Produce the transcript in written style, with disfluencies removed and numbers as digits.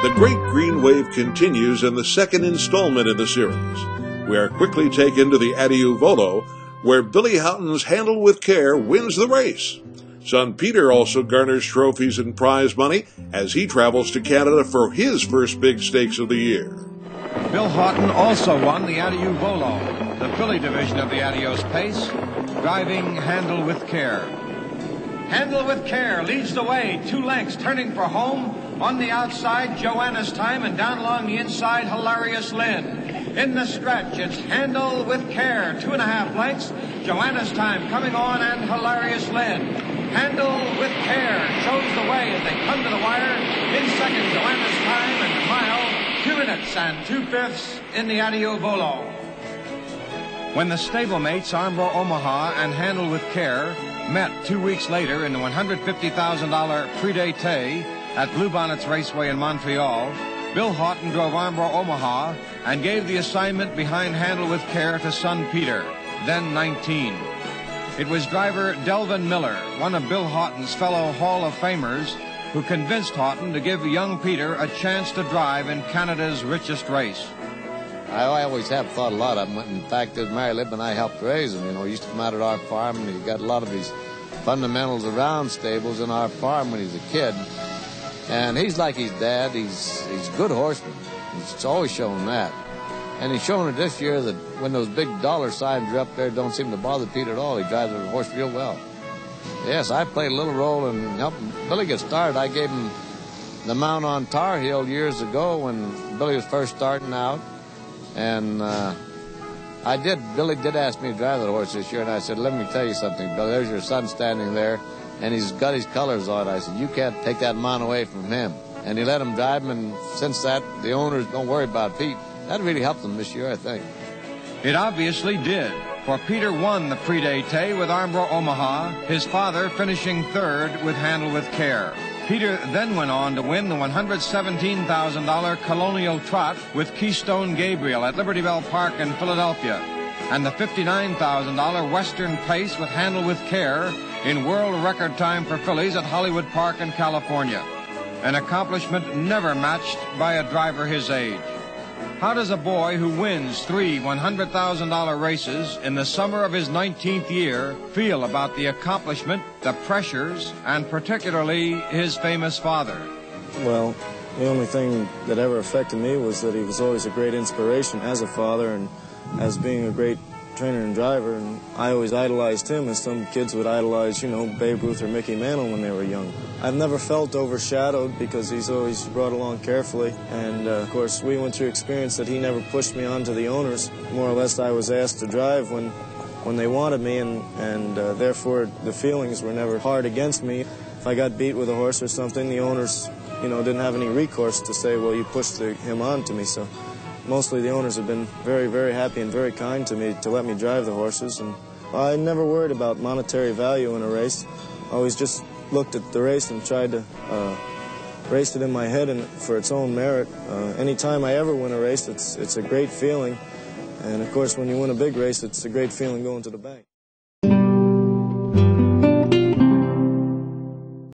The Great Green Wave continues in the second installment in the series. We are quickly taken to the Adiuvolo, where Billy Haughton's Handle with Care wins the race. Son Peter also garners trophies and prize money as he travels to Canada for his first big stakes of the year. Bill Haughton also won the Adiuvolo, the filly division of the Adios Pace, driving Handle with Care. Handle with Care leads the way, 2 lengths, turning for home. On the outside, Joanna's Time, and down along the inside, Hilarious Lynn. In the stretch, it's Handle with Care, 2.5 lengths. Joanna's Time coming on, and Hilarious Lynn. Handle with Care shows the way as they come to the wire. In second, Joanna's Time, and the mile, 2 minutes and 2/5 in the Adiuvolo. When the stablemates Armbro Omaha and Handle with Care met 2 weeks later in the $150,000 Prix d'Été at Bluebonnets Raceway in Montreal, Bill Haughton drove Armbro Omaha and gave the assignment behind Handle with Care to son Peter, then 19. It was driver Delvin Miller, one of Bill Haughton's fellow Hall of Famers, who convinced Haughton to give young Peter a chance to drive in Canada's richest race. I always have thought a lot of him. In fact, as Mary Lib and I helped raise him. You know, he used to come out at our farm, and he got a lot of his fundamentals around stables in our farm when he was a kid. And he's like his dad. He's a good horseman. He's always shown that. And he's shown it this year that when those big dollar signs are up there, don't seem to bother Peter at all. He drives the horse real well. Yes, I played a little role in helping Billy get started. I gave him the mount on Tar Heel years ago when Billy was first starting out. And Billy did ask me to drive the horse this year, and I said, let me tell you something, Billy, there's your son standing there, and he's got his colors on. I said, you can't take that mount away from him. And he let him drive him, and since that, the owners don't worry about Pete. That really helped him this year, I think. It obviously did, for Peter won the Prix d'Été with Armbro Omaha, his father finishing third with Handle with Care. Peter then went on to win the $117,000 Colonial Trot with Keystone Gabriel at Liberty Bell Park in Philadelphia, and the $59,000 Western Pace with Handle with Care in world record time for fillies at Hollywood Park in California, an accomplishment never matched by a driver his age. How does a boy who wins 3 $100,000 races in the summer of his 19th year feel about the accomplishment, the pressures, and particularly his famous father? Well, the only thing that ever affected me was that he was always a great inspiration as a father and as being a great trainer and driver, and I always idolized him as some kids would idolize, Babe Ruth or Mickey Mantle when they were young. I've never felt overshadowed because he's always brought along carefully, and of course we went through experience that he never pushed me on to the owners. More or less I was asked to drive when they wanted me, and therefore the feelings were never hard against me. If I got beat with a horse or something, the owners, didn't have any recourse to say, well, you pushed him on to me. So mostly the owners have been very, very happy and very kind to me to let me drive the horses, and I never worried about monetary value in a race. I always just looked at the race and tried to race it in my head and for its own merit. Anytime I ever win a race, it's a great feeling, and of course when you win a big race, it's a great feeling going to the bank.